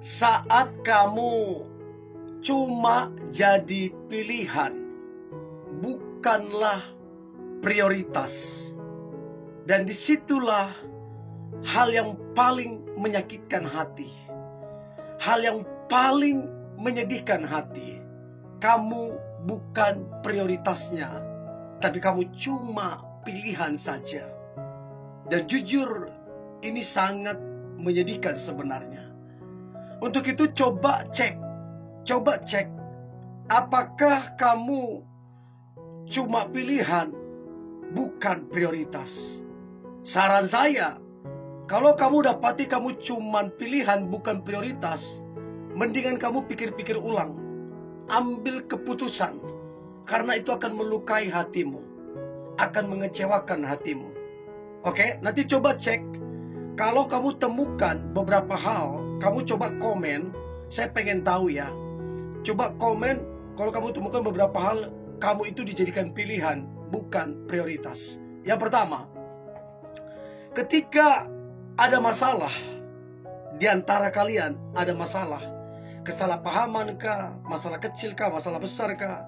Saat kamu cuma jadi pilihan, bukanlah prioritas. Dan disitulah hal yang paling menyakitkan hati, hal yang paling menyedihkan hati. Kamu bukan prioritasnya, tapi kamu cuma pilihan saja. Dan jujur, ini sangat menyedihkan sebenarnya. Untuk itu coba cek, apakah kamu cuma pilihan, bukan prioritas. Saran saya, kalau kamu dapati kamu cuma pilihan bukan prioritas, mendingan kamu pikir-pikir ulang, ambil keputusan, karena itu akan melukai hatimu, akan mengecewakan hatimu. Oke, nanti coba cek. Kalau kamu temukan beberapa hal, kamu coba komen. Saya pengen tahu ya. Coba komen kalau kamu temukan beberapa hal, kamu itu dijadikan pilihan, bukan prioritas. Yang pertama, ketika ada masalah di antara kalian, ada masalah, kesalahpahaman kah, masalah kecil kah, masalah besar kah,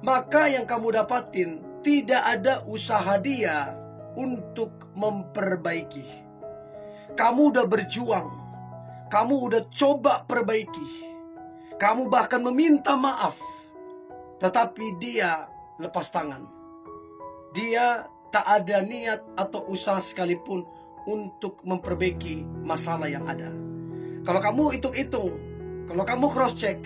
maka yang kamu dapatin tidak ada usaha dia untuk memperbaiki. Kamu udah berjuang, kamu udah coba perbaiki, kamu bahkan meminta maaf, tetapi dia lepas tangan. Dia tak ada niat atau usaha sekalipun untuk memperbaiki masalah yang ada. Kalau kamu hitung-hitung, kalau kamu cross check,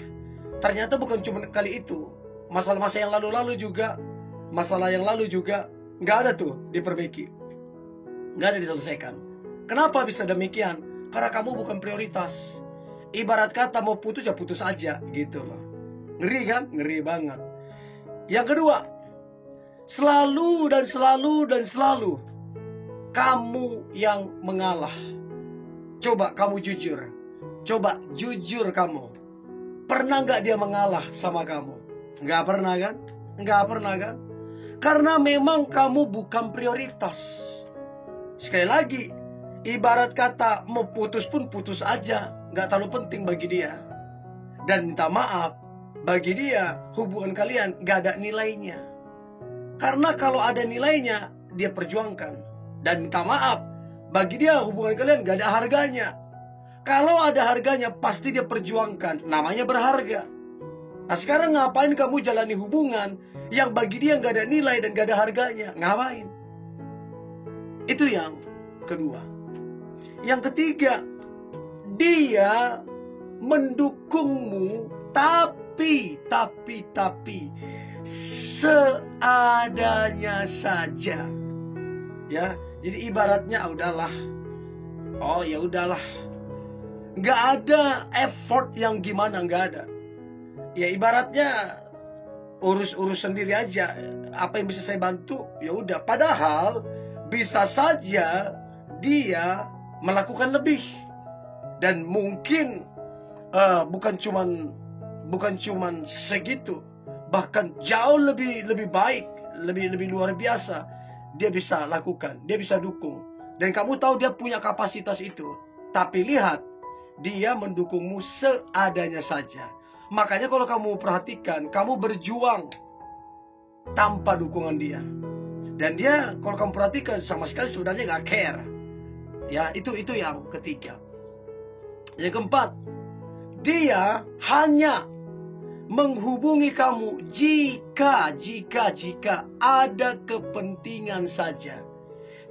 ternyata bukan cuma kali itu. Masalah-masalah yang lalu-lalu juga, masalah yang lalu juga nggak ada tuh diperbaiki, nggak ada diselesaikan. Kenapa bisa demikian? Karena kamu bukan prioritas. Ibarat kata mau putus ya putus aja gitu loh. Ngeri kan? Ngeri banget. Yang kedua, selalu kamu yang mengalah. Coba kamu jujur. Coba jujur kamu. Pernah nggak dia mengalah sama kamu? Nggak pernah kan? Nggak pernah kan? Karena memang kamu bukan prioritas. Sekali lagi, ibarat kata mau putus pun putus aja, nggak terlalu penting bagi dia. Dan minta maaf, bagi dia hubungan kalian nggak ada nilainya. Karena kalau ada nilainya, dia perjuangkan. Dan minta maaf, bagi dia hubungan kalian nggak ada harganya. Kalau ada harganya, pasti dia perjuangkan. Namanya berharga. Nah sekarang ngapain kamu jalani hubungan yang bagi dia nggak ada nilai dan nggak ada harganya? Ngapain? Itu yang kedua. Yang ketiga, dia mendukungmu tapi seadanya saja. Ya, jadi ibaratnya udahlah. Oh ya udahlah. Nggak ada effort yang gimana, nggak ada. Ya ibaratnya urus sendiri aja. Apa yang bisa saya bantu? Ya udah. Padahal bisa saja dia melakukan lebih. Dan mungkin bukan cuman segitu, bahkan jauh lebih baik, lebih luar biasa dia bisa lakukan, dia bisa dukung. Dan kamu tahu dia punya kapasitas itu. Tapi lihat, dia mendukungmu seadanya saja. Makanya kalau kamu perhatikan, kamu berjuang tanpa dukungan dia. Dan dia kalau kamu perhatikan sama sekali sebenarnya gak care. Ya, itu yang ketiga. Yang keempat, dia hanya menghubungi kamu jika ada kepentingan saja.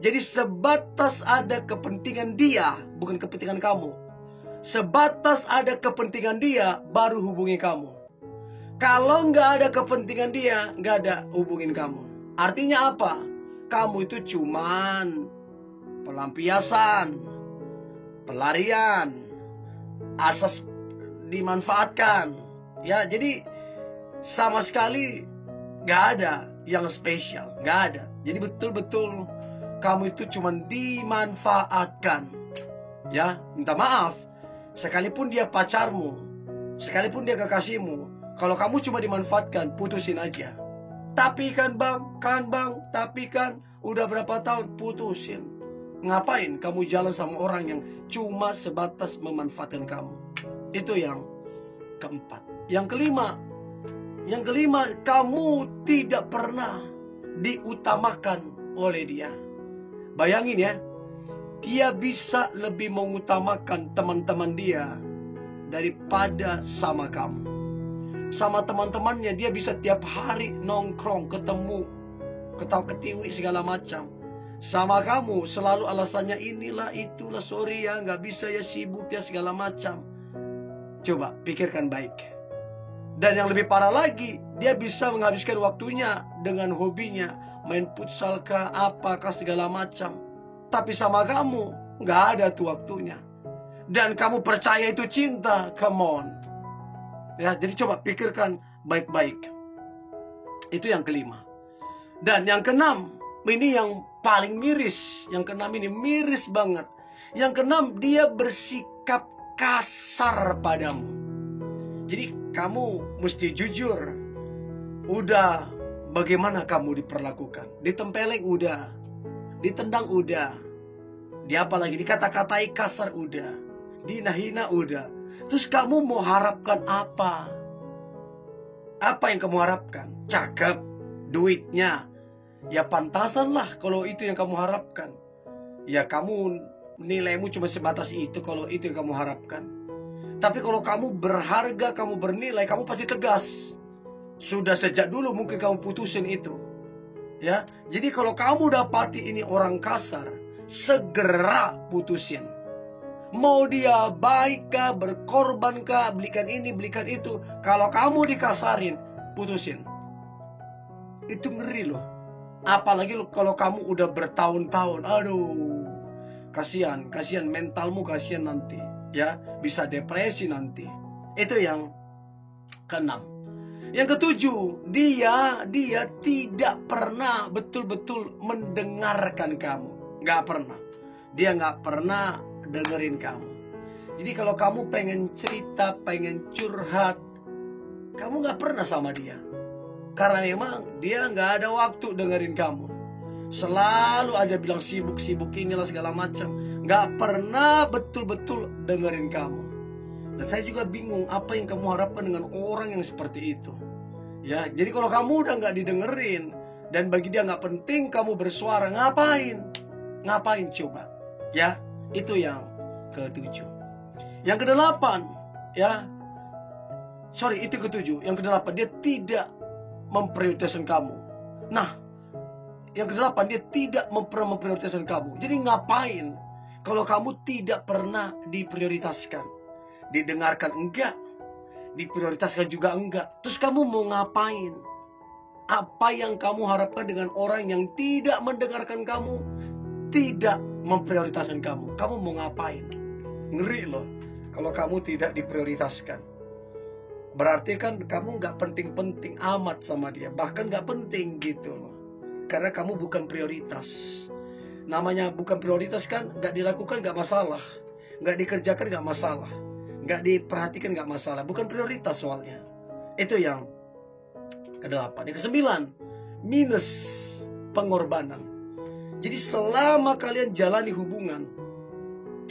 Jadi sebatas ada kepentingan dia, bukan kepentingan kamu. Sebatas ada kepentingan dia, baru hubungi kamu. Kalau nggak ada kepentingan dia, nggak ada hubungin kamu. Artinya apa? Kamu itu cuman pelampiasan, pelarian, asas dimanfaatkan. Ya, jadi sama sekali nggak ada yang spesial, nggak ada. Jadi betul-betul kamu itu cuman dimanfaatkan. Ya, minta maaf. Sekalipun dia pacarmu, sekalipun dia kekasihmu, kalau kamu cuma dimanfaatkan, putusin aja. Tapi kan bang, tapi kan udah berapa tahun, putusin. Ngapain kamu jalan sama orang yang cuma sebatas memanfaatkan kamu? Itu yang keempat. Yang kelima, kamu tidak pernah diutamakan oleh dia. Bayangin ya, dia bisa lebih mengutamakan teman-teman dia daripada sama kamu. Sama teman-temannya dia bisa tiap hari nongkrong, ketemu, ketawa-ketiwi segala macam. Sama kamu selalu alasannya inilah itulah, sorry ya nggak bisa ya, sibuk ya segala macam. Coba pikirkan baik. Dan yang lebih parah lagi, dia bisa menghabiskan waktunya dengan hobinya, main futsal kah, apakah segala macam. Tapi sama kamu nggak ada tuh waktunya. Dan kamu percaya itu cinta, come on. Ya, jadi coba pikirkan baik-baik. Itu yang kelima. Dan yang keenam, ini yang paling miris. Yang keenam ini miris banget. Yang keenam, dia bersikap kasar padamu. Jadi kamu mesti jujur. Udah bagaimana kamu diperlakukan? Ditempeleng udah, ditendang udah, dia apalagi dikata-katai kasar udah, dihina-hina udah. Terus kamu mau harapkan apa? Apa yang kamu harapkan? Cakep, duitnya. Ya pantasan lah kalau itu yang kamu harapkan. Ya kamu nilaimu cuma sebatas itu kalau itu yang kamu harapkan. Tapi kalau kamu berharga, kamu bernilai, kamu pasti tegas. Sudah sejak dulu mungkin kamu putusin itu. Ya, jadi kalau kamu dapati ini orang kasar, segera putusin. Mau dia baik kah, berkorban kah, belikan ini, belikan itu. Kalau kamu dikasarin, putusin. Itu ngeri loh. Apalagi kalau kamu udah bertahun-tahun. Aduh, kasihan mentalmu, kasihan nanti. Ya, bisa depresi nanti. Itu yang keenam. Yang ketujuh, dia tidak pernah betul-betul mendengarkan kamu. Gak pernah. Dia gak pernah dengerin kamu. Jadi kalau kamu pengen cerita, pengen curhat, kamu gak pernah sama dia. Karena memang dia gak ada waktu dengerin kamu. Selalu aja bilang sibuk inilah segala macam. Gak pernah betul-betul dengerin kamu. Dan saya juga bingung apa yang kamu harapkan dengan orang yang seperti itu. Ya, jadi kalau kamu udah gak didengerin dan bagi dia gak penting kamu bersuara, ngapain? Ngapain coba? Ya, itu yang ketujuh. Yang kedelapan, ya, sorry itu ketujuh. Yang kedelapan, dia tidak memprioritaskan kamu. Nah, yang kedelapan, dia tidak pernah memprioritaskan kamu. Jadi ngapain kalau kamu tidak pernah diprioritaskan? Didengarkan enggak, diprioritaskan juga enggak. Terus kamu mau ngapain? Apa yang kamu harapkan dengan orang yang tidak mendengarkan kamu, tidak memprioritaskan kamu? Kamu mau ngapain? Ngeri loh kalau kamu tidak diprioritaskan. Berarti kan kamu gak penting-penting amat sama dia. Bahkan gak penting gitu loh. Karena kamu bukan prioritas. Namanya bukan prioritas kan, gak dilakukan gak masalah, gak dikerjakan gak masalah, gak diperhatikan gak masalah. Bukan prioritas soalnya. Itu yang kedelapan. Yang kesembilan, minus pengorbanan. Jadi selama kalian jalani hubungan,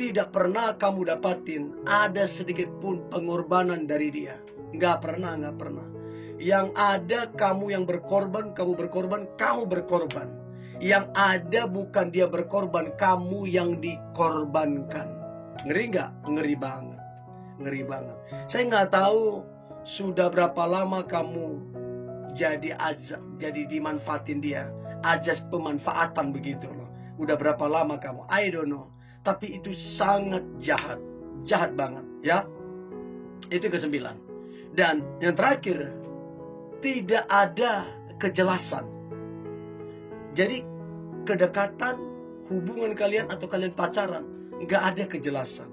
tidak pernah kamu dapatin ada sedikit pun pengorbanan dari dia. Gak pernah. Yang ada kamu yang berkorban, kamu berkorban. Yang ada bukan dia berkorban, kamu yang dikorbankan. Ngeri gak? Ngeri banget. Saya gak tahu sudah berapa lama kamu jadi dimanfaatin dia. Ajas pemanfaatan begitu loh. Udah berapa lama kamu? I don't know. Tapi itu sangat jahat. Jahat banget ya. Itu kesembilan. Dan yang terakhir, tidak ada kejelasan. Jadi kedekatan, hubungan kalian atau kalian pacaran, nggak ada kejelasan.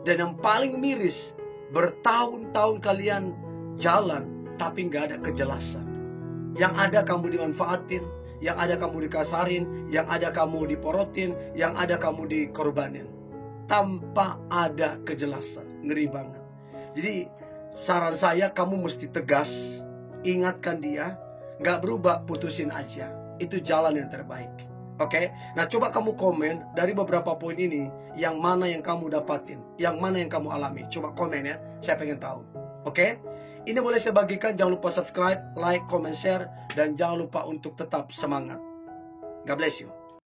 Dan yang paling miris, bertahun-tahun kalian jalan tapi nggak ada kejelasan. Yang ada kamu dimanfaatin, yang ada kamu dikasarin, yang ada kamu diporotin, yang ada kamu dikorbanin, tanpa ada kejelasan. Ngeri banget. Jadi saran saya, kamu mesti tegas, ingatkan dia, gak berubah, putusin aja. Itu jalan yang terbaik. Oke, nah coba kamu komen dari beberapa poin ini, yang mana yang kamu dapatin, yang mana yang kamu alami. Coba komen ya, saya pengen tahu. Oke, ini boleh saya bagikan, jangan lupa subscribe, like, comment, share, dan jangan lupa untuk tetap semangat. God bless you.